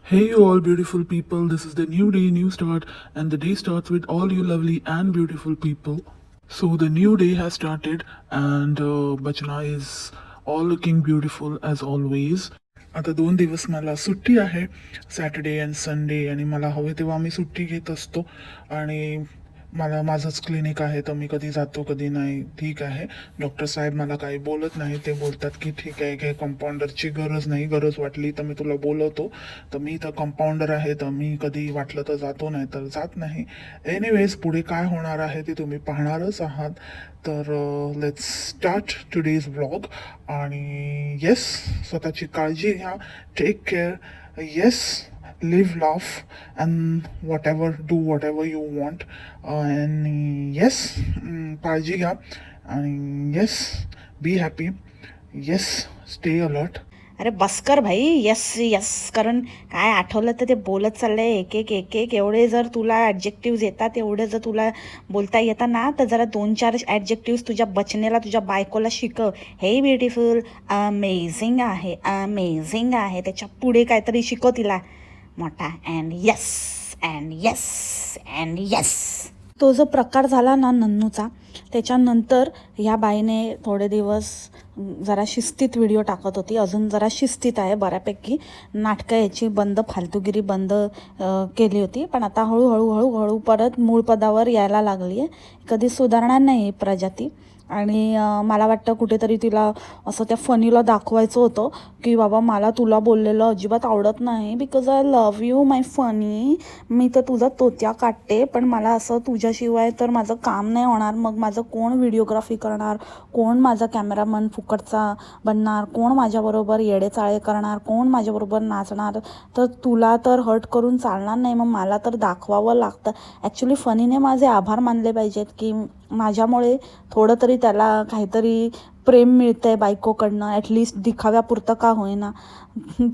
Hey, you all beautiful people. This is the new day, new start, and the day starts with all you lovely and beautiful people. So, the new day has started, and Bachana is all looking beautiful as always. आता 2 दिवस मला सुट्टी आहे, Saturday and Sunday, आणि मला हवे तेव्हा मी सुट्टी घेत असतो. आणि मला माझंच क्लिनिक आहे, तर मी कधी जातो कधी नाही. ठीक आहे, डॉक्टर साहेब मला काही बोलत नाही. ते बोलतात की ठीक आहे, काही कंपाऊंडरची गरज नाही, गरज वाटली तर मी तुला बोलवतो. तर मी तर कंपाऊंडर आहे, तर मी कधी वाटलं तर जातो, नाही तर जात नाही. एनिवेज, पुढे काय होणार आहे ते तुम्ही पाहणारच आहात. तर लेट्स स्टार्ट टुडेज व्लॉग. आणि येस, स्वतःची काळजी घ्या, take care. Yes, live, laugh, and do whatever you want. And yes, काळजी घ्या. आणि yes, be happy. Yes, stay alert. अरे बस कर भाई, यस यस. कारण काय आठवलं तर ते बोलत चाललंय एक एक एक एक. एवढे जर तुला ॲडजेक्टिव्ज येतात, एवढे जर तुला बोलता येतात ना, तर जरा 2-4 ॲडजेक्टिव्स तुझ्या बचनेला, तुझ्या बायकोला शिकव. हे ब्युटिफुल, अमेझिंग आहे, अमेझिंग आहे. त्याच्या पुढे काहीतरी शिकव तिला मोठा. And yes, and yes, and yes. तो जो प्रकार झाला ना नन्नूचा, त्याच्यानंतर ह्या बाईने थोडे दिवस जरा शिस्तीत व्हिडिओ टाकत होती. अजून जरा शिस्तीत आहे बऱ्यापैकी. नाटकं याची बंद, फालतूगिरी बंद केली होती. पण आता हळूहळू हळूहळू परत मूळ पदावर यायला लागली आहे. कधी सुधारणार नाही प्रजाती. आणि मला वाटतं कुठेतरी तिला असं त्या फनीला दाखवायचं होतं की बाबा मला तुला बोललेलं अजिबात आवडत नाही, because I love you my funny. मी तर तुझा तोत्या काढते, पण मला असं तुझ्याशिवाय तर माझं काम नाही होणार. मग माझं कोण व्हिडिओग्राफी करणार, कोण माझा कॅमेरामन फुकटचा बनणार, कोण माझ्याबरोबर येडेचाळे करणार, कोण माझ्याबरोबर नाचणार. तर तुला तर हर्ट करून चालणार नाही, मग मला तर दाखवावं लागतं. ॲक्च्युली फनीने माझे आभार मानले पाहिजेत की माझ्यामुळे थोडं तरी त्याला काहीतरी प्रेम मिळतं आहे बायकोकडनं. ॲटलिस्ट दिखाव्यापुरतं का होईना,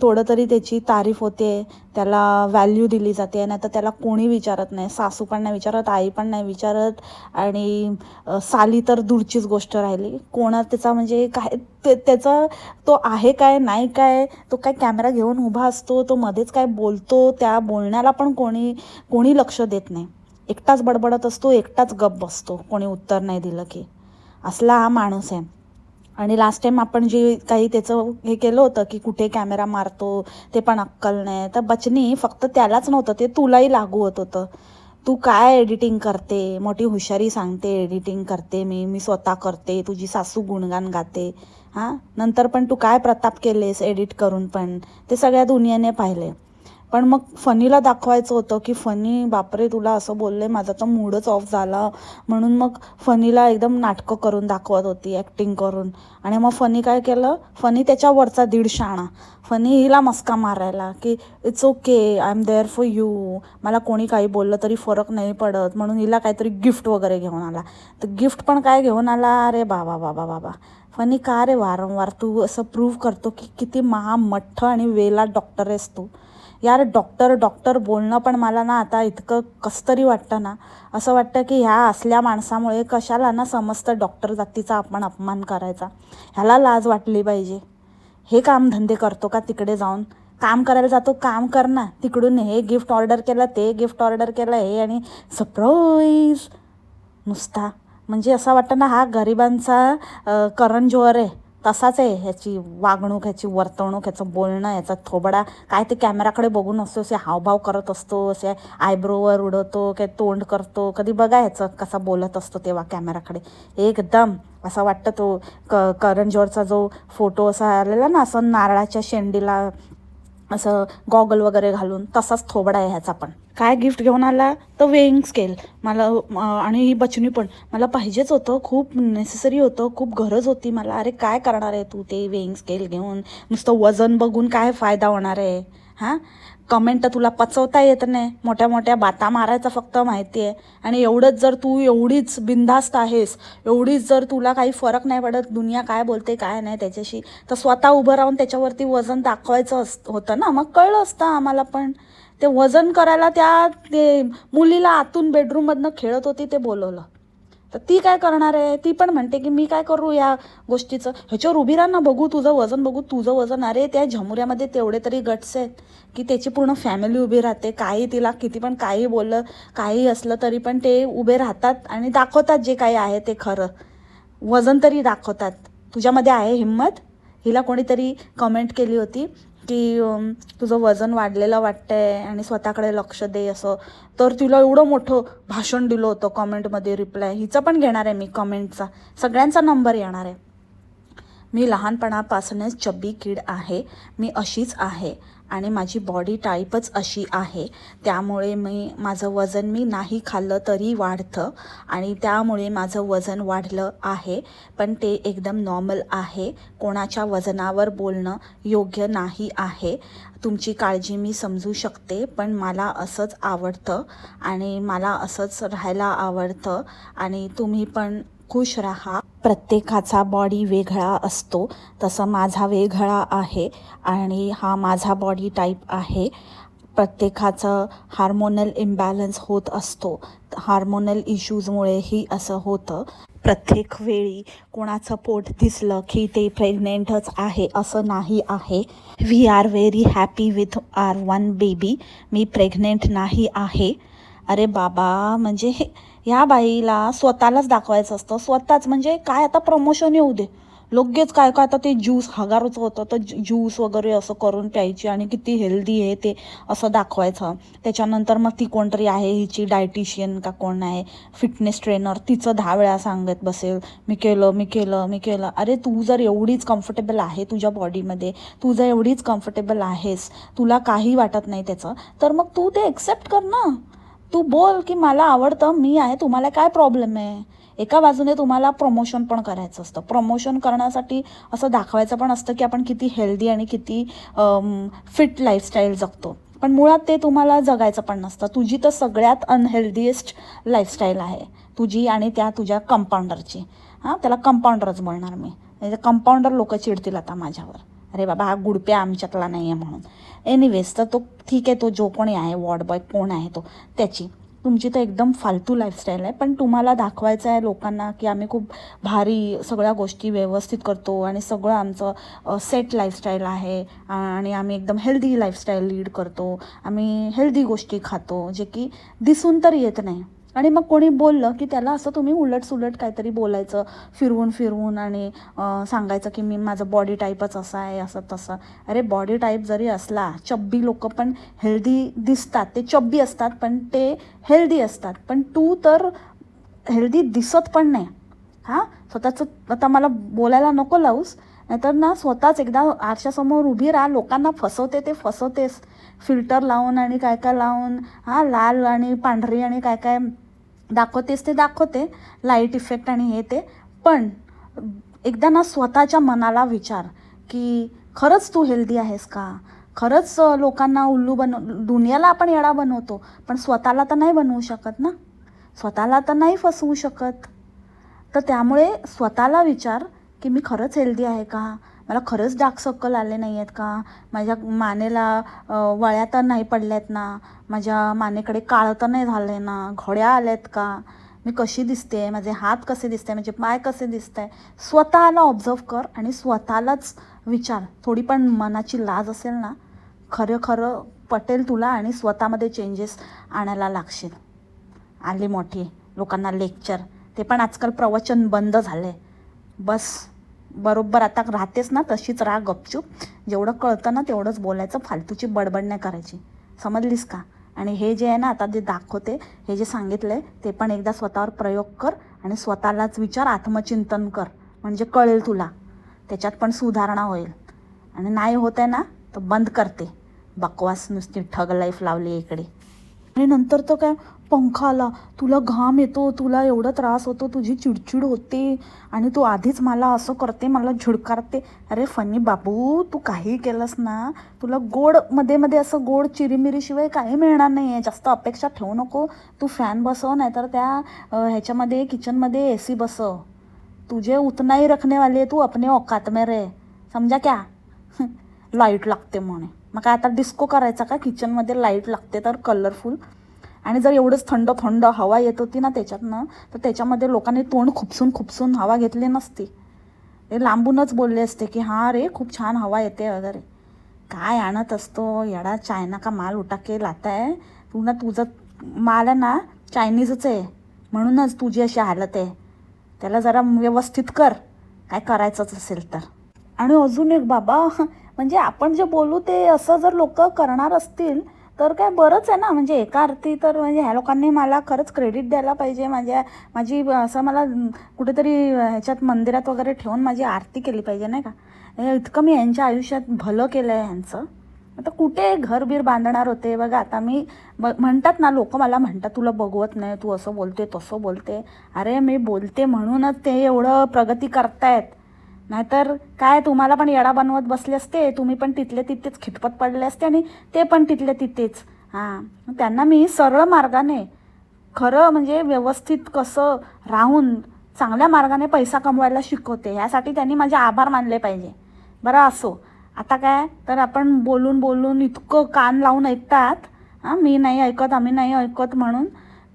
थोडं तरी त्याची तारीफ होते, त्याला व्हॅल्यू दिली जाते. नाही तर त्याला कोणी विचारत नाही, सासू पण नाही विचारत, आई पण नाही विचारत. आणि साली तर दूरचीच गोष्ट राहिली. त्याचा म्हणजे काय त्याचा तो आहे काय नाही काय, तो काय कॅमेरा घेऊन उभा असतो, तो मध्येच काय बोलतो, त्या बोलण्याला पण कोणी लक्ष देत नाही. एकटाच बडबडत असतो, एकटाच गप बसतो, कोणी उत्तर नाही दिलं की. असला हा माणूस आहे. आणि लास्ट टाईम आपण जे काही त्याचं हे केलं होतं की कुठे कॅमेरा मारतो ते पण अक्कल नाही. तर बचनी फक्त त्यालाच नव्हतं, ते तुलाही लागू होत होतं. तू काय एडिटिंग करते, मोठी हुशारी सांगते, एडिटिंग करते, मी स्वतः करते, तुझी सासू गुणगान गाते. हां, नंतर पण तू काय प्रताप केलेस एडिट करून, पण ते सगळ्या दुनियेने पाहिले. पण मग फनीला दाखवायचं होतं की फनी बापरे तुला असं बोलले, माझा तर मूडच ऑफ झाला. म्हणून मग फनीला एकदम नाटकं करून दाखवत होती, ॲक्टिंग करून. आणि मग फनी काय केलं, फनी त्याच्यावरचा 150 आणा. फनी हिला मस्का मारायला की it's okay, I am there for you, मला कोणी काही बोललं तरी फरक नाही पडत. म्हणून हिला काहीतरी गिफ्ट वगैरे घेऊन आला. तर गिफ्ट पण काय घेऊन आला, अरे बाबा बाबा बाबा. फनी का रे वारंवार तू असं प्रूव्ह करतो की किती महामठ्ठ आणि वेला डॉक्टर आहेस तू. यार डॉक्टर डॉक्टर बोलणं पण मला ना आता इतकं कसतरी वाटतं ना. असं वाटतं की ह्या असल्या माणसामुळे कशाला ना समस्त डॉक्टर जातीचा आपण अपमान करायचा. ह्याला लाज वाटली पाहिजे. हे कामधंदे करतो का तिकडे जाऊन? काम करायला जातो, काम कर ना. तिकडून हे गिफ्ट ऑर्डर केलं, ते गिफ्ट ऑर्डर केलं, हे आणि सरप्राईज नुसता. म्हणजे असं वाटतं ना हा गरिबांचा करण जोहर आहे. तसाच आहे ह्याची वागणूक, ह्याची वर्तवणूक, ह्याचं बोलणं, ह्याचा थोबडा. काय ते कॅमेराकडे बघून असतो, असे हावभाव करत असतो, असे आयब्रोवर उडवतो, काय तोंड करतो. कधी बघा ह्याचं कसा बोलत असतो तेव्हा कॅमेराकडे. एकदम असं वाटतं तो करण जोहरचा जो फोटो असा आलेला ना, असं नारळाच्या शेंडीला असं गॉगल वगैरे घालून, तसाच थोबडा आहे ह्याचा पण. काय गिफ्ट घेऊन आला तर वेइंग स्केल. मला आणि ही बचनी पण मला पाहिजेच होतं, खूप नेसेसरी होतं, खूप गरज होती मला. अरे काय करणार आहे तू ते वेइंग स्केल घेऊन? नुसतं वजन बघून काय फायदा होणार आहे? हां, कमेंट तुला पचवता येत नाही, मोठ्या मोठ्या बाता मारायचा फक्त माहिती आहे. आणि एवढंच जर तू एवढीच बिनधास्त आहेस, एवढीच जर तुला काही फरक नाही पडत दुनिया काय बोलते काय नाही त्याच्याशी, तर स्वतः उभं राहून त्याच्यावरती वजन दाखवायचं होतं ना. मग कळलं असतं आम्हाला पण. ते वजन करायला ते मुलीला आतून बेडरूममधनं खेळत होती ते बोलवलं. तर ती काय करणार आहे, ती पण म्हणते की मी काय करू या गोष्टीचं, ह्याच्यावर उभी राहा ना, बघू तुझं वजन, बघू तुझं वजन. अरे त्या झमुऱ्यामध्ये तेवढे तरी गट्स आहेत की त्याची पूर्ण फॅमिली उभी राहते. काही तिला किती पण काही बोललं, काही असलं तरी पण ते उभे राहतात आणि दाखवतात जे काही आहे ते खरं. वजन तरी दाखवतात. तुझ्यामध्ये आहे हिंमत. हिला कोणीतरी कमेंट केली होती की तुझं वजन वाढलेलं वाटतंय आणि स्वतःकडे लक्ष दे असं. तर तिला एवढं मोठं भाषण दिलं होतं कमेंटमध्ये रिप्लाय. हिचं पण घेणार आहे मी कमेंटचा, सगळ्यांचा नंबर येणार आहे. मी लहानपणापासूनच चब्बी किड आहे. मी अशीच आहे आणि माझी बॉडी टाईपच अशी आहे. त्यामुळे माझं वजन मी नाही खाल्लं तरी वाढतं आणि त्यामुळे माझं वजन वाढलं आहे. पण ते एकदम नॉर्मल आहे. कोणाच्या वजनावर बोलणं योग्य नाही आहे. तुमची काळजी मी समजू शकते, पण मला असंच आवडतं आणि मला असंच राहायला आवडतं आणि तुम्ही पण खुश राहा. प्रत्येकाचा बॉडी वेगळा असतो, तसं माझा वेगळा आहे आणि हा माझा बॉडी टाईप आहे. प्रत्येकाचं हार्मोनल इम्बॅलन्स होत असतो. हार्मोनल इश्यूजमुळेही असं होतं. प्रत्येक वेळी कोणाचं पोट दिसलं की ते प्रेग्नेंटच आहे असं नाही आहे. We are very happy with our one baby. मी प्रेग्नेंट नाही आहे. अरे बाबा, म्हणजे ह्या बाईला स्वतःलाच दाखवायचं असतं. स्वतःच म्हणजे काय, आता प्रमोशन येऊ दे, लगेच काय काय आता ते ज्यूस हगारचं होतं तर ज्यूस वगैरे असं करून प्यायची आणि किती हेल्दी आहे ते असं दाखवायचं. त्याच्यानंतर मग ती कोणतरी आहे हिची डायटिशियन का कोण आहे, फिटनेस ट्रेनर, तिचं 10 वेळा सांगत बसेल मी केलं मी केलं मी केलं. अरे तू जर एवढीच कम्फर्टेबल आहे तुझ्या बॉडीमध्ये, तू जर एवढीच कम्फर्टेबल आहेस, तुला काही वाटत नाही त्याचं, तर मग तू ते एक्सेप्ट कर ना. तू बोल की मला आवडतं, मी आहे, तुम्हाला काय प्रॉब्लेम आहे. एका बाजूने तुम्हाला प्रमोशन पण करायचं असतं. प्रमोशन करण्यासाठी असं दाखवायचं पण असतं की आपण किती हेल्दी आणि किती फिट लाईफस्टाईल जगतो. पण मुळात ते तुम्हाला जगायचं पण नसतं. तुझी तर सगळ्यात अनहेल्दीएस्ट लाईफस्टाईल आहे तुझी आणि त्या तुझ्या कंपाऊंडरची. हां, त्याला कंपाऊंडरच बोलणार मी. कंपाऊंडर लोक चिडतील आता माझ्यावर, अरे बाबा हा गुडप्या आमच्यातला नाही आहे म्हणून. एनिवेज, तर तो ठीक आहे, तो जो कोणी आहे वॉर्ड बॉय कोण आहे तो त्याची. तुमची तर एकदम फालतू लाईफस्टाईल आहे, पण तुम्हाला दाखवायचं आहे लोकांना की आम्ही खूप भारी सगळ्या गोष्टी व्यवस्थित करतो आणि सगळं आमचं सेट लाईफस्टाईल आहे आणि आम्ही एकदम हेल्दी लाईफस्टाईल लीड करतो. आम्ही हेल्दी गोष्टी खातो जे की दिसून तर येत नाही. आणि मग कोणी बोललं की त्याला असं तुम्ही उलटसुलट काहीतरी बोलायचं फिरवून फिरवून आणि सांगायचं की मी माझं बॉडी टाईपच असं आहे असं तसं. अरे बॉडी टाईप जरी असला, चब्बी लोक पण हेल्दी दिसतात, ते चब्बी असतात पण ते हेल्दी असतात. पण तू तर हेल्दी दिसत पण नाही. हां, स्वतःचं आता मला बोलायला नको लावूस, नाहीतर ना स्वतःच एकदा आरशासमोर उभी राहा. लोकांना फसवते ते फसवतेस, फिल्टर लावून आणि काय काय लावून, हां लाल आणि पांढरी आणि काय काय दाखवतेस ते दाखवते, लाईट इफेक्ट आणि हे ते. पण एकदा ना स्वतःच्या मनाला विचार की खरंच तू हेल्दी आहेस का. खरंच लोकांना उल्लू दुनियाला आपण येडा बनवतो, पण स्वतःला तर नाही बनवू शकत ना, स्वतःला तर नाही फसवू शकत. तर त्यामुळे स्वतःला विचार की मी खरंच हेल्दी आहे का, मला खरंच डार्क सर्कल आले नाही आहेत का, माझ्या मानेला वळ्या तर नाही पडल्यात ना, माझ्या मानेकडे काळं तर नाही झालं आहे ना, घोड्या आल्यात का, मी कशी दिसते, माझे हात कसे दिसते, माझे पाय कसे दिसत आहे. स्वतःला ऑब्झर्व कर आणि स्वतःलाच विचार. थोडी पण मनाची लाज असेल ना, खरं खरं पटेल तुला आणि स्वतःमध्ये चेंजेस आणायला लागशील. आली मोठी लोकांना लेक्चर, ते पण आजकाल प्रवचन बंद झाले. बस बरोबर आता राहतेस ना तशीच राहा गपचूप. जेवढं कळतं ना तेवढंच बोलायचं, फालतूची बडबड नाही करायची, समजलीस का. आणि हे जे आहे ना आता जे दाखवते, हे जे सांगितलं आहे ते पण एकदा स्वतःवर प्रयोग कर आणि स्वतःलाच विचार, आत्मचिंतन कर, म्हणजे कळेल तुला, त्याच्यात पण सुधारणा होईल. आणि नाही होत आहे ना तर बंद करते बकवास, नुसती ठग लाईफ लावली इकडे. आणि नंतर तर काय, पंखा आला, तुला घाम येतो, तुला एवढा त्रास होतो, तुझी चिडचिड होते आणि तू आधीच मला असं करते, मला झिडकारते. अरे फनी बाबू, तू काही केलंस ना, तुला गोड मध्ये मध्ये असं गोड चिरीमिरीशिवाय काही मिळणार नाही आहे. जास्त अपेक्षा ठेवू नको. तू फॅन बसव, नाहीतर त्या ह्याच्यामध्ये किचनमध्ये AC बसव. तुझे उतना ही रखने वाले तू अपने औकात में रे, समजा क्या. लाईट लागते म्हणे, मग काय आता डिस्को करायचा का, किचनमध्ये लाईट लागते तर कलरफुल. आणि जर एवढंच थंड थंड हवा येत होती ना त्याच्यातनं, तर त्याच्यामध्ये लोकांनी तोंड खुपसून खुपसून हवा घेतली नसती. ते लांबूनच बोलले असते की हां रे खूप छान हवा येते वगैरे. काय आणत असतो येडा, चायना का माल उठा के लाता है तू ना. तुझं माल आहे ना चायनीजच आहे, म्हणूनच तुझी अशी हालत आहे. त्याला जरा व्यवस्थित कर, काय करायचंच असेल तर. आणि अजून एक बाबा, म्हणजे आपण जे बोलू ते असं जर लोक करणार असतील तर काय बरंच आहे ना. म्हणजे एका अर्थी तर म्हणजे ह्या लोकांनी मला खरंच क्रेडिट द्यायला पाहिजे. माझी असं मला कुठेतरी ह्याच्यात मंदिरात वगैरे ठेवून माझी आरती केली पाहिजे नाही का. इतकं मी यांच्या आयुष्यात भलं केलं आहे ह्यांचं. आता कुठे घरबीर बांधणार होते बघा. आता मी म्हणतात ना लोक, मला म्हणतात तुला बघवत नाही, तू असं बोलते तसं बोलते. अरे मी बोलते म्हणूनच ते एवढं प्रगती करतायत, नाहीतर काय तुम्हाला पण येडा बनवत बसले असते. तुम्ही पण तिथले तिथेच खितपत पडले असते आणि ते पण तिथले तिथेच. हां, त्यांना मी सरळ मार्गाने, खरं म्हणजे व्यवस्थित कसं राहून चांगल्या मार्गाने पैसा कमवायला शिकवते. ह्यासाठी त्यांनी माझे आभार मानले पाहिजे. बरं असो, आता काय तर आपण बोलून बोलून इतकं कान लावून ऐकतात. हां, मी नाही ऐकत, आम्ही नाही ऐकत म्हणून,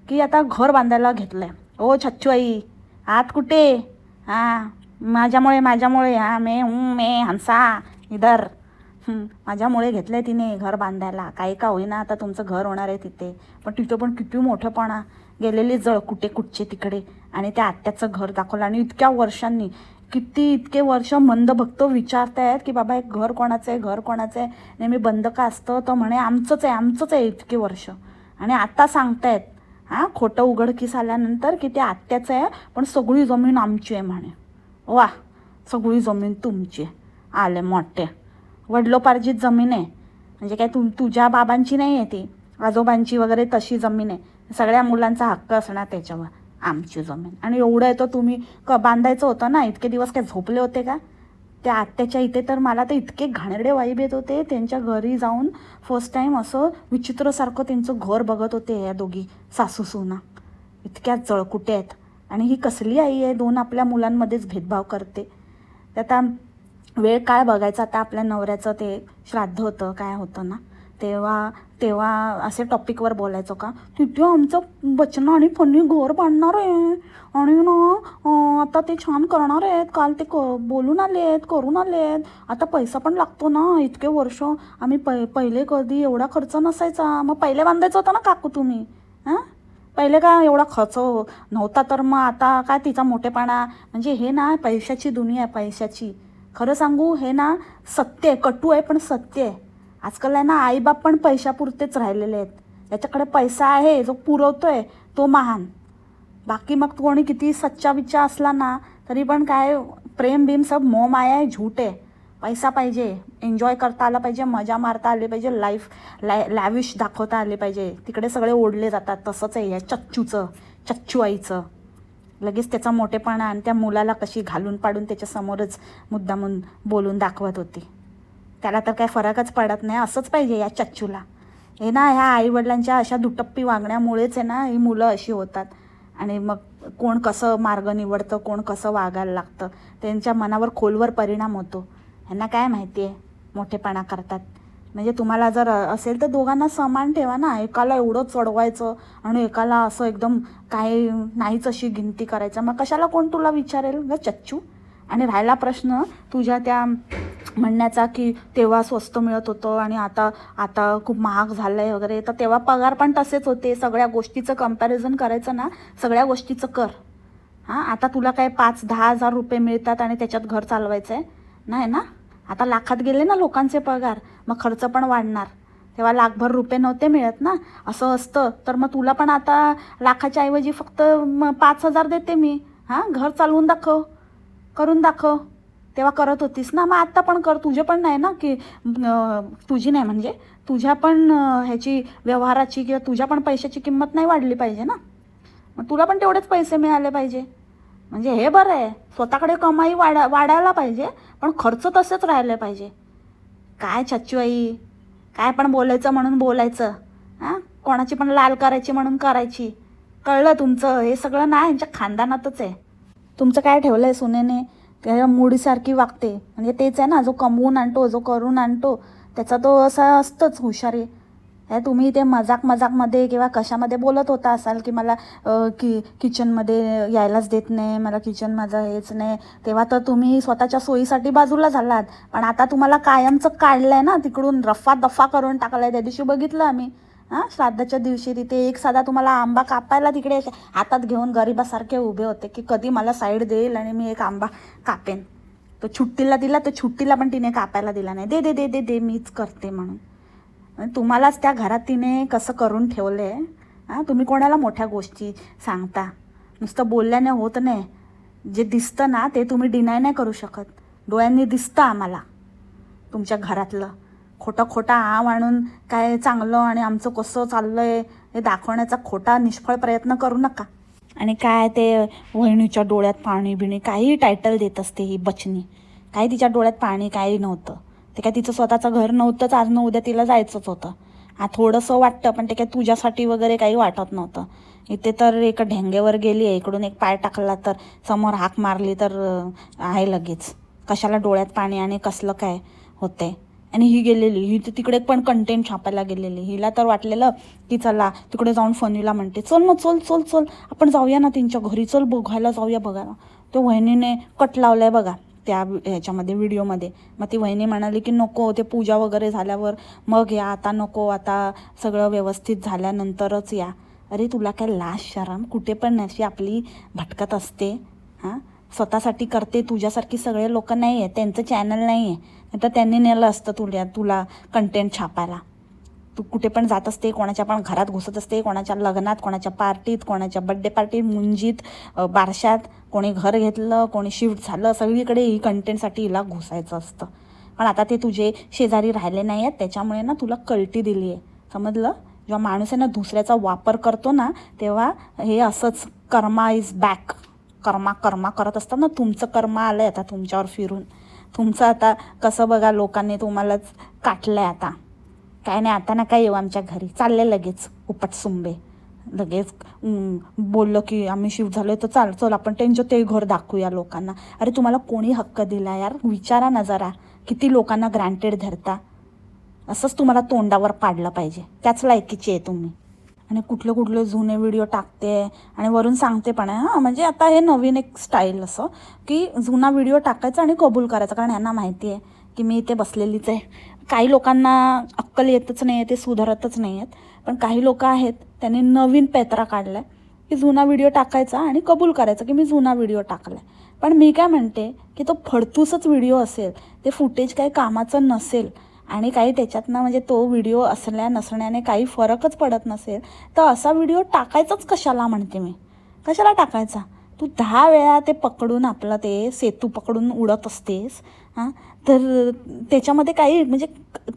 की आता घर बांधायला घेतलं आहे. ओ छच्चू आई, आत कुठे? हां, माझ्यामुळे हां, मे हंसा इधर. माझ्यामुळे घेतलं आहे तिने घर बांधायला. काही का होईना आता तुमचं घर होणार आहे तिथे. पण तिथं पण किती मोठंपणा, गेलेली जळ कुठचे तिकडे. आणि त्या आत्याचं घर दाखवलं. आणि इतक्या वर्षांनी, इतके वर्ष मंदभक्त विचारतायत की बाबा एक घर कोणाचं आहे, घर कोणाचं आहे. नेहमी बंद का असतं, तर म्हणे आमचंच आहे इतके वर्ष. आणि आता सांगतायत हां खोटं उघडकीस आल्यानंतर की ते आत्याचं आहे, पण सगळी जमीन आमची आहे म्हणे. वा, सगळी जमीन तुमची आले मोठे. वडिलोपार्जित जमीन आहे, म्हणजे काय तुझ्या बाबांची नाही आहे ती, आजोबांची वगैरे तशी जमीन आहे. सगळ्या मुलांचा हक्क असणार त्याच्यावर. आमची जमीन. आणि एवढं आहे तर तुम्ही बांधायचं होतं ना. इतके दिवस काय झोपले होते का? त्या आत्याच्या इथे तर मला तर इतके घाणेरडे वाईब येत होते. त्यांच्या घरी जाऊन फर्स्ट टाईम असं विचित्रसारखं त्यांचं घर बघत होते या दोघी सासू सुना. इतक्या जळकुटे आहेत. आणि ही कसली आई आहे, 2 आपल्या मुलांमध्येच भेदभाव करते. तर आता वेळ काय बघायचा. आता आपल्या नवऱ्याचं ते श्राद्ध होतं, काय होतं ना, तेव्हा असे टॉपिकवर बोलायचो का, तिथे आमचं बचना आणि फनी घर बांधणार आहे आणि ना आता ते छान करणार आहेत. काल ते बोलून आले आहेत, करून आले आहेत. आता पैसा पण लागतो ना. इतके वर्ष आम्ही पहिले कधी एवढा खर्च नसायचा. मग पहिले बांधायचं होतं ना काकू तुम्ही. हां, पहिले का एवढा खर्च नव्हता, तर मग आता काय तिचा मोठेपणा. म्हणजे हे ना पैशाची दुनिया आहे, पैशाची. खरं सांगू, हे ना सत्य आहे, कटू आहे पण सत्य आहे. आजकाल आहे ना आईबाप पण पैशापुरतेच राहिलेले आहेत. त्याच्याकडे पैसा आहे, जो पुरवतोय तो महान. बाकी मग कोणी किती सच्चा बिच्चा असला ना तरी पण काय, प्रेम बिम सब मोह माया आहे, झूट आहे. पैसा पाहिजे, एन्जॉय करता आला पाहिजे, मजा मारता आली पाहिजे, लाईफ लॅविश दाखवता आले पाहिजे. तिकडे सगळे ओढले जातात. तसंच आहे या चच्चू आईचं. लगेच त्याचा मोठेपणा आणि त्या मुलाला कशी घालून पाडून त्याच्यासमोरच मुद्दामून बोलून दाखवत होती. त्याला तर काय फरकच पडत नाही. असंच पाहिजे या चच्चूला. हे ना ह्या आईवडिलांच्या अशा दुटप्पी वागण्यामुळेच आहे ना ही मुलं अशी होतात. आणि मग कोण कसं मार्ग निवडतं, कोण कसं वागायला लागतं, त्यांच्या मनावर खोलवर परिणाम होतो. ह्यांना काय माहिती आहे, मोठेपणा करतात. म्हणजे तुम्हाला जर असेल तर दोघांना समान ठेवा ना. एकाला एवढं चढवायचं आणि एकाला असं एकदम काय नाहीच अशी गिनती करायचं. मग कशाला कोण तुला विचारेल ग चच्चू. आणि राहिला प्रश्न तुझ्या त्या म्हणण्याचा की तेव्हा स्वस्त मिळत होतं आणि आता खूप महाग झालं आहे वगैरे, तर तेव्हा पगार पण तसेच होते. सगळ्या गोष्टीचं कंपॅरिझन करायचं ना, सगळ्या गोष्टीचं कर. हां, आता तुला काय 5-10 हजार रुपये मिळतात आणि त्याच्यात घर चालवायचं आहे नाही ना. आता लाखात गेले ना लोकांचे पगार, मग खर्च पण वाढणार. तेव्हा लाखभर रुपये नव्हते मिळत ना. असं असतं तर मग तुला पण आता लाखाच्या ऐवजी फक्त 5,000 देते मी. हां, घर चालवून दाखव, करून दाखव. तेव्हा करत होतीस ना, मग आत्ता पण कर. तुझे पण नाही ना की तुझी नाही, म्हणजे तुझ्या पण ह्याची व्यवहाराची किंवा तुझ्या पण पैशाची किंमत नाही वाढली पाहिजे ना. मग तुला पण तेवढेच पैसे मिळाले पाहिजे. म्हणजे हे बरं आहे, स्वतःकडे कमाई वाढायला पाहिजे पण खर्च तसेच राहिले पाहिजे. काय चच्चू आई, काय पण बोलायचं म्हणून बोलायचं. हां, कोणाची पण लाल करायची म्हणून करायची. कळलं तुमचं? हे सगळं ना यांच्या खानदानातच आहे. तुमचं काय ठेवलं आहे सुनेने, त्या मुडीसारखी वागते. म्हणजे तेच आहे ना, जो कमवून आणतो, जो करून आणतो, त्याचा तो असा असतंच हुशारी. हे तुम्ही ते मजाकमध्ये किंवा कशामध्ये बोलत होता असाल की मला किचनमध्ये यायलाच देत नाही, मला किचन माझं हेच नाही, तेव्हा तर तुम्ही स्वतःच्या सोयीसाठी बाजूला झालात. पण आता तुम्हाला कायमचं काढलंय ना तिकडून, रफ्फा दफा करून टाकलाय. त्या दिवशी बघितलं आम्ही, श्राद्धाच्या दिवशी तिथे एक साधा तुम्हाला आंबा कापायला तिकडे हातात घेऊन गरीबासारखे उभे होते की कधी मला साईड देईल आणि मी एक आंबा कापेन. तो छुट्टीला दिला, तो छुट्टीला पण तिने कापायला दिला नाही. दे दे दे दे दे मीच करते म्हणून. तुम्हालाच त्या घरात तिने कसं करून ठेवलं आहे. तुम्ही कोणाला मोठ्या गोष्टी सांगता? नुसतं बोलल्याने होत नाही. जे दिसतं ना ते तुम्ही डिनाय नाही करू शकत. डोळ्यांनी दिसतं आम्हाला तुमच्या घरातलं. खोटा आ आणून काय चांगलं आणि आमचं कसं चाललं आहे हे दाखवण्याचा खोटा निष्फळ प्रयत्न करू नका. आणि काय ते वहिनीच्या डोळ्यात पाणी बिणी काही टायटल देत असते ही बचनी. काही तिच्या डोळ्यात पाणी काही नव्हतं. ते काय तिचं स्वतःचं घर नव्हतंच. आज न उद्या तिला जायचंच होतं. थोडंसं वाटतं पण ते काय तुझ्यासाठी वगैरे काही वाटत नव्हतं. इथे तर एक ढेंगेवर गेली आहे, इकडून एक पाय टाकला तर समोर हाक मारली तर आहे लगेच. कशाला डोळ्यात पाणी आणि कसलं काय होतंय. आणि ही गेलेली, ही तर तिकडे पण कंटेंट छापायला गेलेली. हिला तर वाटलेलं की चला तिकडे जाऊन फनीला म्हणते चल ना चल चल चल आपण जाऊया ना त्यांच्या घरी, चल बघायला जाऊया बघायला. तो वहिनीने कट लावलाय बघा त्या ह्याच्यामध्ये व्हिडिओमध्ये. मग ती वहिनी म्हणाली की नको, ते पूजा वगैरे झाल्यावर मग या, आता नको, आता सगळं व्यवस्थित झाल्यानंतरच या. अरे तुला काय लाज शरम कुठे पण अशी आपली भटकत असते. स्वतःसाठी करते, तुझ्यासारखी सगळे लोक नाही आहे, त्यांचं चॅनल नाही आहे. तर त्यांनी नेलं असतं तुला कंटेंट छापायला. तू कुठे पण जात असते, कोणाच्या पण घरात घुसत असते, कोणाच्या लग्नात, कोणाच्या पार्टीत, कोणाच्या बड्डे पार्टीत, मुंजीत, बारशात, कोणी घर घेतलं, कोणी शिफ्ट झालं, सगळीकडे ही कंटेंटसाठी हिला घुसायचं असतं. पण आता ते तुझे शेजारी राहिले नाही आहेत, त्याच्यामुळे ना तुला कल्टी दिली आहे. समजलं? जेव्हा माणूस आहे ना दुसऱ्याचा वापर करतो ना तेव्हा हे असंच कर्मा इज बॅक. कर्मा करत असतात ना. तुमचं कर्मा आलं आहे आता तुमच्यावर फिरून. तुमचं आता कसं बघा, लोकांनी तुम्हालाच काटलं आहे आता. काय नाही, आता ना काय येऊ आमच्या घरी, चालले लगेच उपटसुंबे. लगेच बोललं की आम्ही शिफ्ट झालो तर चल आपण त्यांचं ते घर दाखवूया लोकांना. अरे तुम्हाला कोणी हक्क दिला यार? विचारा ना जरा. किती लोकांना ग्रँटेड धरता. असंच तुम्हाला तोंडावर पाडलं पाहिजे. त्याच लायकीचे आहे तुम्ही. आणि कुठले जुने व्हिडिओ टाकते आणि वरून सांगते पण आहे. म्हणजे आता हे नवीन एक स्टाईल असं की जुना व्हिडिओ टाकायचा आणि कबूल करायचा. कारण ह्यांना माहिती आहे की मी इथे बसलेलीच आहे. काही लोकांना अक्कल येतच नाही आहे, ते सुधारतच नाही आहेत. पण काही लोक आहेत त्यांनी नवीन पेत्रा काढला आहे की जुना व्हिडिओ टाकायचा आणि कबूल करायचं की मी जुना व्हिडिओ टाकला आहे. पण मी काय म्हणते की तो फडतूसच व्हिडिओ असेल, ते फुटेज काही कामाचं नसेल आणि काही त्याच्यातनं म्हणजे तो व्हिडिओ असल्या नसण्याने काही फरकच पडत नसेल तर असा व्हिडिओ टाकायचाच कशाला म्हणते मी. कशाला टाकायचा? तू 10 वेळा ते पकडून आपलं ते सेतू पकडून उडत असतेस. तर त्याच्यामध्ये काही म्हणजे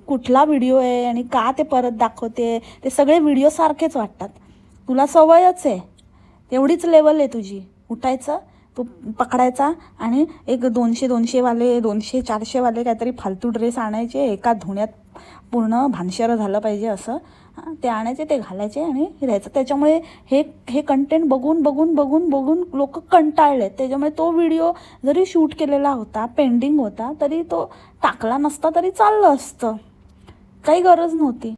कुठला व्हिडिओ आहे आणि का ते परत दाखवते, ते सगळे व्हिडिओ सारखेच वाटतात. तुला सवयच आहे, तेवढीच लेवल आहे तुझी. उठायचं, तो पकडायचा आणि एक 200 वाले 200-400 वाले काहीतरी फालतू ड्रेस आणायचे, एका धुण्यात पूर्ण भानशर झालं पाहिजे असं. ते आणायचे, ते घालायचे आणि राहायचं. त्याच्यामुळे हे कंटेंट बघून लोक कंटाळले. त्याच्यामुळे तो व्हिडिओ जरी शूट केलेला होता, पेंडिंग होता, तरी तो टाकला नसता तरी चाललं असतं. काही गरज नव्हती.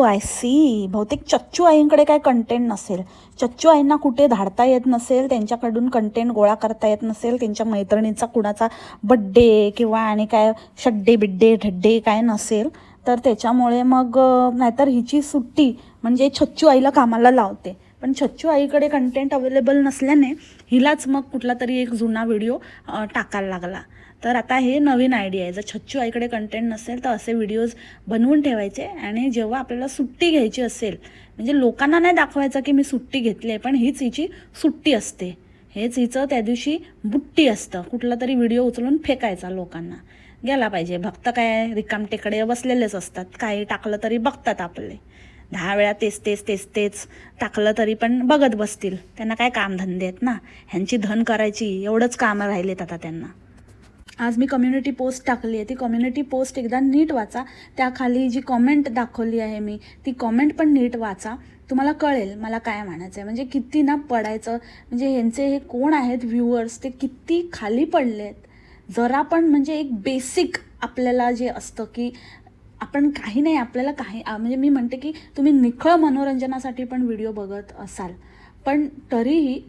I see. बहुतेक चच्चू आईंकडे काय कंटेंट नसेल. चच्चू आईंना कुठे धाडता येत नसेल, त्यांच्याकडून कंटेंट गोळा करता येत नसेल. त्यांच्या मैत्रिणीचा कुणाचा बड्डे किंवा आणि काय शड्डे बिड्डे ढड्डे काय नसेल तर त्याच्यामुळे मग नाहीतर हिची सुट्टी म्हणजे छच्चू आईला कामाला लावते. पण छच्चू आईकडे कंटेंट अवेलेबल नसल्याने हिलाच मग कुठला तरी एक जुना व्हिडिओ टाकायला लागला. तर आता हे नवीन आयडिया आहे. जर छच्चू आईकडे कंटेंट नसेल तर असे व्हिडिओज बनवून ठेवायचे आणि जेव्हा आपल्याला सुट्टी घ्यायची असेल, म्हणजे लोकांना नाही दाखवायचं की मी सुट्टी घेतली आहे, पण हीच हिची सुट्टी असते, हेच हिचं त्या दिवशी बुट्टी असतं. कुठला तरी व्हिडिओ उचलून फेकायचा, लोकांना गेला पाहिजे. भक्त काय रिकामटेकडे बसलेलेच असतात, काही टाकलं तरी बघतात आपले. 10 वेळा तेच टाकलं तरी पण बघत बसतील. त्यांना काय कामधंदे आहेत ना, ह्यांची धन करायची एवढंच कामं राहिलेत आता त्यांना. आज मी कम्युनिटी पोस्ट टाकली आहे. ती कम्युनिटी पोस्ट एकदा नीट वाचा. त्याखाली जी कॉमेंट दाखवली आहे मी, ती कॉमेंट पण नीट वाचा. तुम्हाला कळेल मला काय म्हणायचं आहे. म्हणजे किती ना पडायचं, म्हणजे ह्यांचे हे कोण आहेत व्ह्यूअर्स, ते किती खाली पडले आहेत. जरा पण म्हणजे एक बेसिक आपल्याला जे असतं की आपण काही नाही, आपल्याला काही म्हणजे मी म्हणते की तुम्ही निखळ मनोरंजनासाठी पण व्हिडिओ बघत असाल, पण तरीही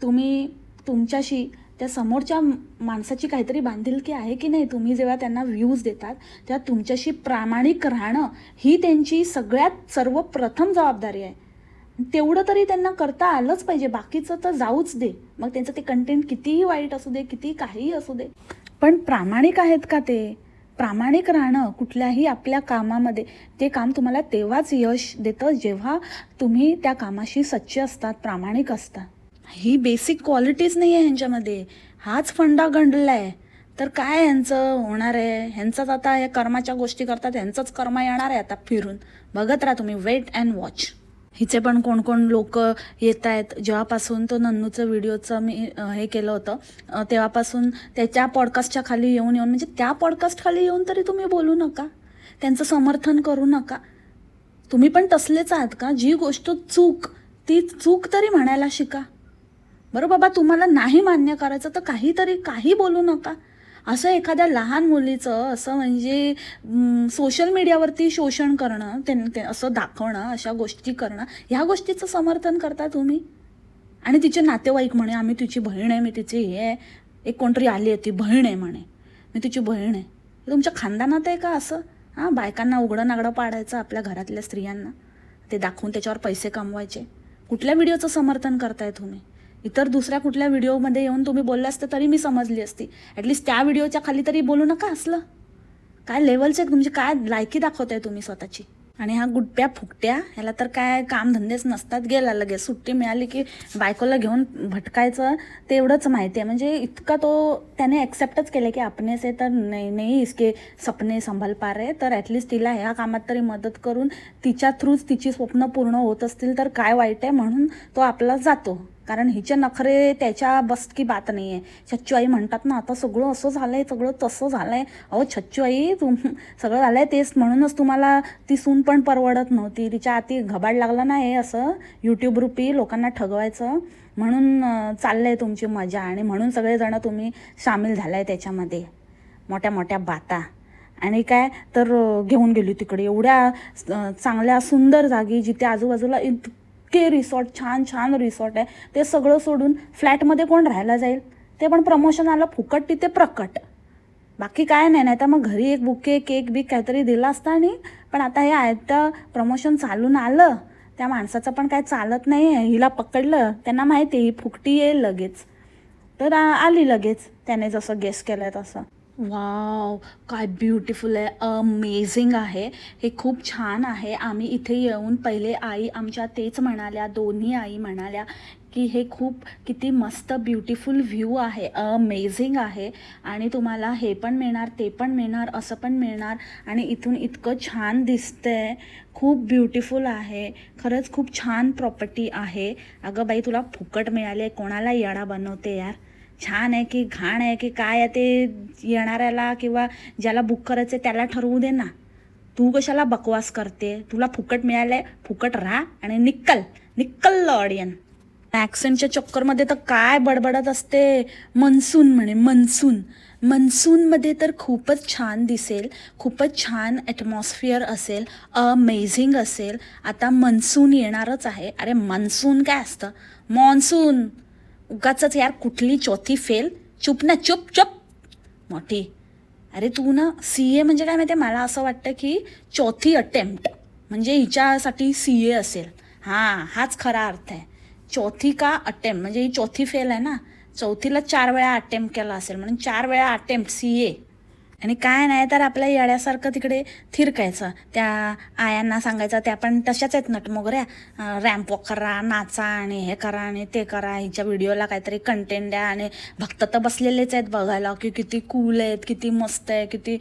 तुम्ही तुमच्याशी त्या समोरच्या माणसाची काहीतरी बांधिलकी आहे की नाही. तुम्ही जेव्हा त्यांना व्ह्यूज देतात तेव्हा तुमच्याशी प्रामाणिक राहणं ही त्यांची सगळ्यात सर्वप्रथम जबाबदारी आहे. तेवढं तरी त्यांना करता आलंच पाहिजे. बाकीचं तर जाऊच दे, मग त्यांचं ते कंटेंट कितीही वाईट असू दे, किती काहीही असू दे, पण प्रामाणिक आहेत का ते? प्रामाणिक राहणं कुठल्याही आपल्या कामामध्ये, ते काम तुम्हाला तेव्हाच यश देतं जेव्हा तुम्ही त्या कामाशी सच्चे असतात, प्रामाणिक असतात. ही बेसिक क्वालिटीज नाही आहे ह्यांच्यामध्ये, हाच फंडा गंडला आहे. तर काय ह्यांचं होणार आहे? ह्यांचंच आता हे कर्माच्या गोष्टी करतात, ह्यांचंच कर्म येणार आहे आता फिरून. बघत राहा तुम्ही, वेट अँड वॉच. हिचे पण कोण कोण लोक येत आहेत. जेव्हापासून तो नन्नूचं व्हिडिओचं मी हे केलं होतं तेव्हापासून त्याच्या पॉडकास्टच्या खाली येऊन म्हणजे त्या पॉडकास्ट खाली येऊन तरी तुम्ही बोलू नका, त्यांचं समर्थन करू नका. तुम्ही पण तसलेच आहात का? जी गोष्ट चूक, ती चूक तरी म्हणायला शिका. बरं बाबा, तुम्हाला नाही मान्य करायचं तर काही बोलू नका. असं एखाद्या लहान मुलीचं असं म्हणजे सोशल मीडियावरती शोषण करणं, ते असं दाखवणं, अशा गोष्टी करणं, ह्या गोष्टीचं समर्थन करता तुम्ही. आणि तिचे नातेवाईक म्हणे आम्ही तिची बहीण आहे, मी तिची हे आहे. एक कोणतरी आली आहे, ती बहीण आहे म्हणे, मी तिची बहीण आहे. तुमच्या खानदानात आहे का असं? हां, बायकांना उघडं नागडं पाडायचं आपल्या घरातल्या स्त्रियांना, ते दाखवून त्याच्यावर पैसे कमवायचे. कुठल्या व्हिडिओचं समर्थन करताय तुम्ही? इतर दुसऱ्या कुठल्या व्हिडिओमध्ये येऊन तुम्ही बोलले असते तरी मी समजली असती. ॲटलिस्ट त्या व्हिडिओच्या खाली तरी बोलू नका असलं. काय लेवलचे तुमची, काय लायकी दाखवताय तुम्ही स्वतःची? आणि हा गुडप्या फुकट्या, ह्याला तर काय कामधंदेच नसतात. गेला लगेच, सुट्टी मिळाली की बायकोला घेऊन भटकायचं, तेवढंच माहिती आहे. म्हणजे इतका तो त्याने ॲक्सेप्टच केलं की आपने से तर नाही इसके सपने संभाल पा रहे, तर ॲटलिस्ट तिला ह्या कामात तरी मदत करून तिच्या थ्रूच तिची स्वप्न पूर्ण होत असतील तर काय वाईट आहे, म्हणून तो आपला जातो. कारण हिचे नखरे त्याच्या बस की बात नाही आहे. छच्चू आई म्हणतात ना, आता सगळं असं झालंय, सगळं तसं झालंय. अहो छच्चू आई, सगळं झालंय तेच, म्हणूनच तुम्हाला ती सून पण परवडत नव्हती. तिच्या हाती घबाड लागला ना हे असं यूट्यूब रूपी लोकांना ठगवायचं, म्हणून चाललंय तुमची मजा. आणि म्हणून सगळेजण तुम्ही सामील झालाय त्याच्यामध्ये, मोठ्या मोठ्या बाता. आणि काय तर घेऊन गेली तिकडे एवढ्या चांगल्या सुंदर जागी, जिथे आजूबाजूला इतके रिसॉर्ट, छान छान रिसॉर्ट आहे. ते सगळं सोडून फ्लॅटमध्ये कोण राहायला जाईल? ते पण प्रमोशन आलं फुकट तिथे प्रकट, बाकी काय नाही. नाही तर मग घरी एक बुके, केक बिक काहीतरी दिला असता. आणि पण आता हे आयतं प्रमोशन चालून आलं, त्या माणसाचं पण काय चालत नाही आहे. हिला पकडलं, त्यांना माहिती ही फुकटी येईल लगेच, तर आली लगेच, त्याने जसं गेस केलं तसं. वाव, काय ब्युटिफुल आहे, अमेझिंग आहे हे, खूप छान आहे. आम्ही इथे येऊन पहिले आई आमच्या तेच म्हणाल्या, दोन्ही आई म्हणाल्या की हे खूप किती मस्त ब्युटिफुल व्ह्यू आहे, अमेझिंग आहे. आणि तुम्हाला हे पण मिळणार, ते पण मिळणार, असं पण मिळणार. आणि इथून इतकं छान दिसतंय, खूप ब्युटिफुल आहे. खरंच खूप छान प्रॉपर्टी आहे. अगं बाई, तुला फुकट मिळाले, कोणाला येडा बनवते यार? छान आहे की घाण आहे की काय आहे ते येणाऱ्याला किंवा ज्याला बुक करायचं त्याला ठरवू दे ना. तू कशाला बकवास करते? तुला फुकट मिळालंय, फुकट राहा आणि निक्कल ऑडियन. ॲक्सेंटच्या चक्करमध्ये तर काय बडबडत असते. मनसून म्हणे, मनसूनमध्ये तर खूपच छान दिसेल, खूपच छान ॲटमॉस्फिअर असेल, अमेझिंग असेल. आता मनसून येणारच आहे. अरे मनसून काय असतं? मॉन्सून. उगाचच यार, कुठली चौथी फेल. चुप ना, चुप मोठी. अरे तू ना, CA म्हणजे काय माहिती आहे? मला असं वाटतं की चौथी अटेम्प्ट म्हणजे हिच्यासाठी CA असेल. हाच खरा अर्थ आहे. चौथी का अटेम्प्ट म्हणजे ही चौथी फेल आहे ना, चौथीला 4 वेळा अटेम्प्ट केला असेल, म्हणून 4 वेळा अटेम्प्ट CA. आणि काय नाही तर आपल्या येड्यासारखं तिकडे थिरकायचं. त्या आयांना सांगायचं, त्या पण तशाच आहेत नटमोगऱ्या, रॅम्प वॉक करा, नाचा आणि हे करा आणि ते करा, हिच्या व्हिडिओला काहीतरी कंटेंट द्या. आणि भक्त तर बसलेलेच आहेत बघायला की किती कूल आहेत, किती मस्त आहे, किती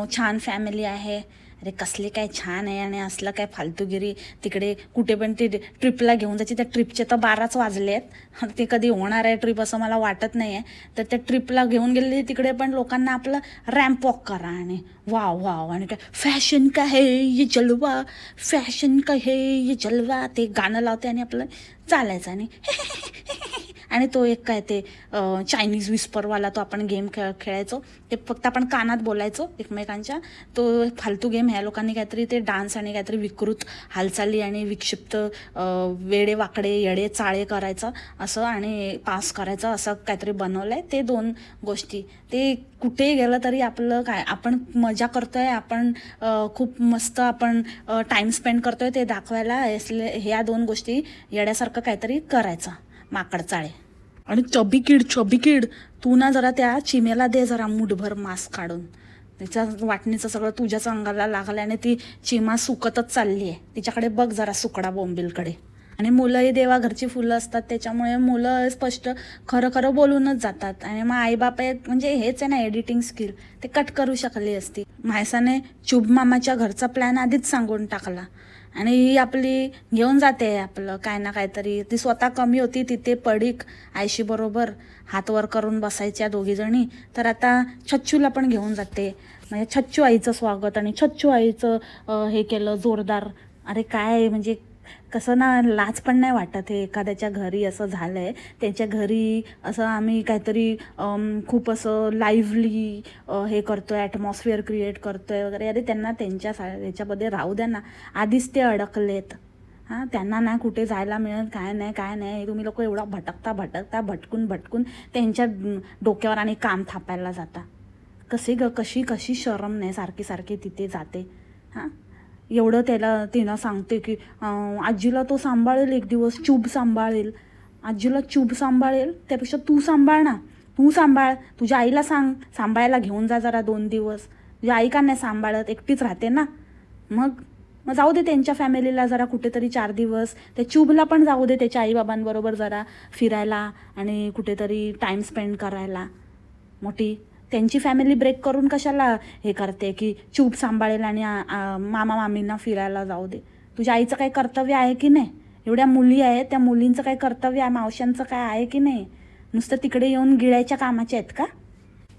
छान फॅमिली आहे. अरे कसली काय छान आहे आणि असलं काय फालतूगिरी. तिकडे कुठे पण ती ट्रिपला घेऊन जायची, त्या ट्रिपचे तर 12च वाजले आहेत. ते कधी होणार आहे ट्रिप असं मला वाटत नाही आहे. तर त्या ट्रिपला घेऊन गेलेली तिकडे पण लोकांना आपलं रॅम्प वॉक करा आणि वाव आणि काय फॅशन का है ये जलवा, फॅशन का है ये जलवा, ते गाणं लावते आणि आपलं चालायचं आणि आणि तो एक काय ते चायनीज विस्परवाला तो आपण गेम खेळायचो, ते फक्त आपण कानात बोलायचो एकमेकांच्या. तो फालतू गेम ह्या लोकांनी काहीतरी ते डान्स आणि काहीतरी विकृत हालचाली आणि विक्षिप्त वेडे वाकडे येडे चाळे करायचं असं आणि पास करायचं असं काहीतरी बनवलं आहे. ते 2 गोष्टी ते कुठेही गेलं तरी आपलं काय आपण मजा करतोय, आपण खूप मस्त आपण टाईम स्पेंड करतोय ते दाखवायला ह्या 2 गोष्टी येड्यासारखं काहीतरी करायचं माकड चाळे. आणि चबी किड तू ना जरा त्या चिमेला दे जरा मुठभर मांस काढून. तिच्या वाटणीचं सगळं तुझ्याच अंगाला लागलं आणि ती चिमा सुकतच चालली आहे. तिच्याकडे बघ जरा सुकडा बोंबिलकडे. आणि मुलंही देवाघरची फुलं असतात, त्याच्यामुळे मुलं स्पष्ट खरं बोलूनच जातात. आणि मग आईबाप म्हणजे हेच आहे ना एडिटिंग स्किल, ते कट करू शकली असती. मायसाने चुब मामाच्या घरचा प्लॅन आधीच सांगून टाकला आणि ही आपली घेऊन जाते आपलं काय ना काहीतरी. ती स्वतः कमी होती तिथे पडीक आयशी बरोबर हात वर करून बसायच्या 2 जणी, तर आता छच्चूला पण घेऊन जाते. म्हणजे छच्चू आईचं स्वागत आणि छच्चू आईचं हे केलं जोरदार. अरे काय म्हणजे कसं ना लाज पण नाही वाटत हे एखाद्याच्या घरी असं झालं आहे. त्यांच्या घरी असं आम्ही काहीतरी खूप असं लाईव्हली हे करतो आहे, ॲटमॉस्फिअर क्रिएट करतो आहे वगैरे. अरे त्यांना त्यांच्या ह्याच्यामध्ये राहू द्या ना, आधीच ते अडकलेत. हां, त्यांना ना कुठे जायला मिळत काय नाही. तुम्ही लोक एवढा भटकता भटकून त्यांच्या डोक्यावर आणि काम थापायला जाता. कशी शरम नाही सारखी तिथे जाते. हां, एवढं तिनं सांगते की आजीला तो सांभाळेल एक दिवस, चूब सांभाळेल, आजीला चूब सांभाळेल, त्यापेक्षा तू सांभाळ ना, तू सांभाळ. तुझ्या आईला सांभाळायला घेऊन जा जरा 2 दिवस. तुझ्या आई का नाही सांभाळत, एकटीच राहते ना. मग जाऊ दे त्यांच्या फॅमिलीला जरा कुठेतरी 4 दिवस. त्या चूबला पण जाऊ दे त्याच्या आईबाबांबरोबर जरा फिरायला आणि कुठेतरी टाईम स्पेंड करायला. मोठी त्यांची फॅमिली ब्रेक करून कशाला हे करते की चूब सांभाळेल आणि मामा मामींना फिरायला जाऊ दे. तुझ्या आईचं काही कर्तव्य आहे की नाही? एवढ्या मुली आहेत, त्या मुलींचं काही कर्तव्य आहे, मावशांचं काय आहे की नाही? नुसतं तिकडे येऊन गिळायच्या कामाचे आहेत का?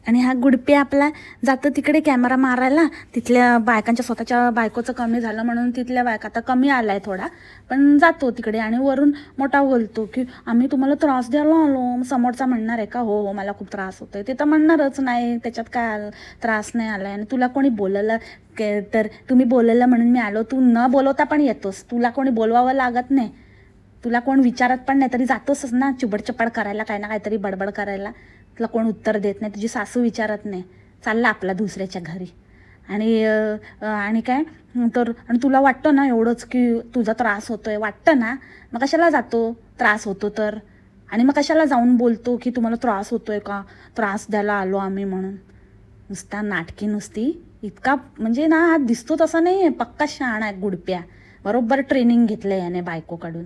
आणि हा गुडपे आपला जातो तिकडे कॅमेरा मारायला. तिथल्या बायकांच्या स्वतःच्या बायकोचं कमी झालं म्हणून तिथल्या बायका आता कमी आलाय थोडा, पण जातो तिकडे आणि वरून मोठा बोलतो की आम्ही तुम्हाला त्रास द्यायला आलो. समोरचा म्हणणार आहे का हो मला खूप त्रास होतोय? ते तर म्हणणारच नाही, त्याच्यात काय त्रास नाही आलाय. आणि तुला कोणी बोललं तर तुम्ही बोललं म्हणून मी आलो, तू न बोलवता पण येतोस, तुला कोणी बोलवावं लागत नाही, तुला कोण विचारत पण नाही तरी जातोसच ना चुबडचपड करायला, काय ना काहीतरी बडबड करायला. तुला कोण उत्तर देत नाही, तुझी सासू विचारत नाही, चालला आपला दुसऱ्याच्या घरी. आणि काय तर आणि तुला वाटतं ना एवढंच की तुझा त्रास होतोय, वाटतं ना, मग कशाला जातो त्रास होतो तर? आणि मग कशाला जाऊन बोलतो की तुम्हाला त्रास होतोय का, त्रास द्यायला आलो आम्ही म्हणून? नुसता नाटकी नुसती. इतका म्हणजे ना हा दिसतो तसा नाही आहे, पक्का शहाणा आहे गुडप्या. बरोबर ट्रेनिंग घेतलं याने बायकोकडून.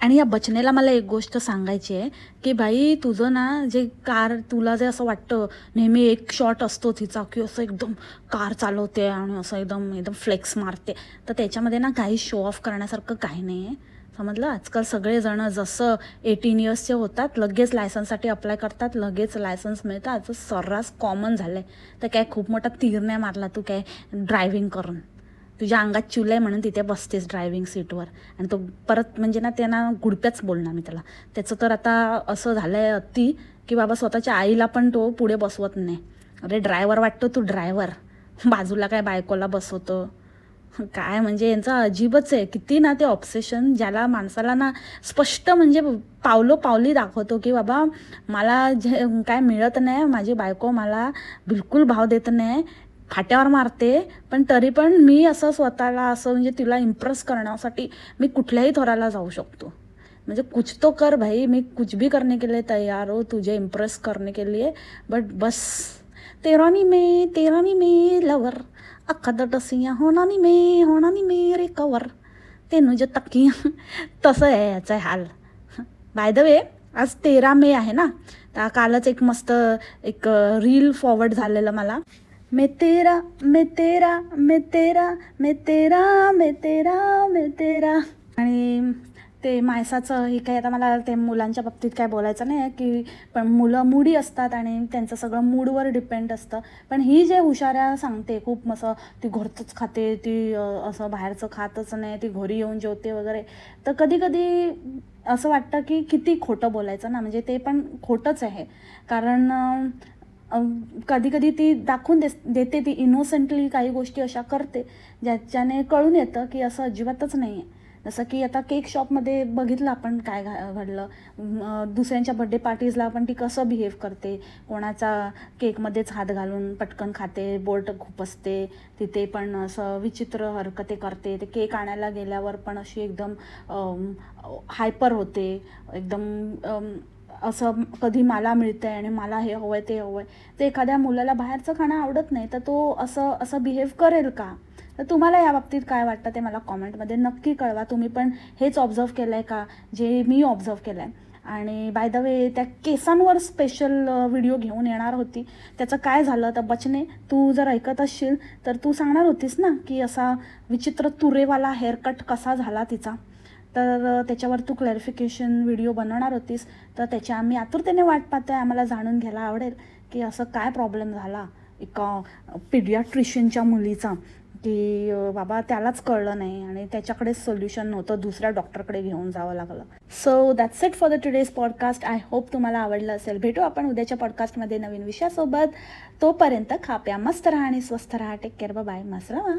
आणि या बचनेला मला एक गोष्ट सांगायची आहे की बाई तुझं ना जे कार तुला जे असं वाटतं नेहमी एक शॉट असतो तिचा की असं एकदम कार चालवते आणि असं एकदम फ्लेक्स मारते, तर त्याच्यामध्ये ना काही शो ऑफ करण्यासारखं काही नाही आहे, समजलं. आजकाल सगळेजणं जसं 18 इयर्सचे होतात लगेच लायसन्ससाठी अप्लाय करतात, लगेच लायसन्स मिळतं. असं सर्रास कॉमन झालं आहे. तर काय खूप मोठा तीर नाही मारला तू काय ड्रायव्हिंग करून. तुझ्या अंगात चुलं आहे म्हणून तिथे बसतेस ड्रायव्हिंग सीटवर. आणि तो परत म्हणजे ना त्यांना गुडप्याच बोलणार मी त्याला. त्याचं तर आता असं झालं आहे अति की बाबा स्वतःच्या आईला पण तो पुढे बसवत नाही. अरे ड्रायव्हर वाटतो तू ड्रायव्हर, बाजूला काय बायकोला बसवतो काय? म्हणजे यांचं अजीबच आहे. किती ना ते ऑब्सेशन ज्याला माणसाला ना स्पष्ट म्हणजे पावली दाखवतो की बाबा मला जे काय मिळत नाही, माझी बायको मला बिलकुल भाव देत नाही, फाट्यावर मारते, पण तरी पण मी असं स्वतःला असं म्हणजे तिला इम्प्रेस करण्यासाठी मी कुठल्याही थराला जाऊ शकतो. म्हणजे कुछ तो कर भाई, मी कुछ भी करने के लिए तैयार हो तुझे इम्प्रेस करने के लिए, बट बस तेरा नी में लवर अक्खा दटसियाँ होना नी मेरे कवर तेनू जो तक्कियाँ. तसं आहे याचा हाल. बाय द वे आज 13 मे आहे ना, तर कालच एक मस्त एक रील फॉरवर्ड झालेलं मला. मैं तेरा आणि ते मायसाचं हे काही आता मला ते मुलांच्या बाबतीत काय बोलायचं नाही आहे की पण मुलं मूडी असतात आणि त्यांचं सगळं मूडवर डिपेंड असतं. पण ही जे हुशाऱ्या सांगते खूप असं ती घरचंच खाते, ती असं बाहेरचं खातच नाही, ती घरी येऊन जेवते वगैरे, तर कधी कधी असं वाटतं की किती खोटं बोलायचं ना, म्हणजे ते पण खोटंच आहे. कारण कधी कधी ती दाखवून देते, ती इनोसेंटली काही गोष्टी अशा करते ज्याच्याने कळून येतं की असं अजिबातच नाही आहे. जसं की आता केक शॉपमध्ये बघितलं आपण काय घडलं. दुसऱ्यांच्या बड्डे पार्टीजला पण ती कसं बिहेव करते, कोणाचा केकमध्येच हात घालून पटकन खाते, बोट खुपसते, तिथे पण असं विचित्र हरकते करते. ते केक आणायला गेल्यावर पण अशी एकदम हायपर होते, एकदम असं कधी मला मिळतं आहे आणि मला हे हवं आहे ते हवं आहे. तर एखाद्या मुलाला बाहेरचं खाणं आवडत नाही तर तो असं असं बिहेव करेल का? तर तुम्हाला या बाबतीत काय वाटतं ते मला कॉमेंटमध्ये नक्की कळवा. तुम्ही पण हेच ऑब्झर्व केलं आहे का जे मी ऑब्झर्व केलं आहे? आणि बाय द वे त्या केसांवर स्पेशल व्हिडिओ घेऊन येणार होती, त्याचं काय झालं? तर बचने, तू जर ऐकत असशील तर तू सांगणार होतीस ना की असा विचित्र तुरेवाला हेअरकट कसा झाला तिचा, तर त्याच्यावर तू क्लॅरिफिकेशन व्हिडिओ बनवणार होतीस. तर त्याची आम्ही आतुरतेने वाट पाहतो आहे. आम्हाला जाणून घ्यायला आवडेल की असं काय प्रॉब्लेम झाला एका पिडियाट्रिशियनच्या मुलीचा, की बाबा त्यालाच कळलं नाही आणि त्याच्याकडेच सोल्युशन नव्हतं, दुसऱ्या डॉक्टरकडे घेऊन जावं लागलं. So that's it for the today's podcast. I hope तुम्हाला आवडलं असेल. भेटू आपण उद्याच्या पॉडकास्टमध्ये नवीन विषयासोबत. तोपर्यंत खा प्या मस्त राहा आणि स्वस्थ राहा. Take care. बाय. मस्त राहा.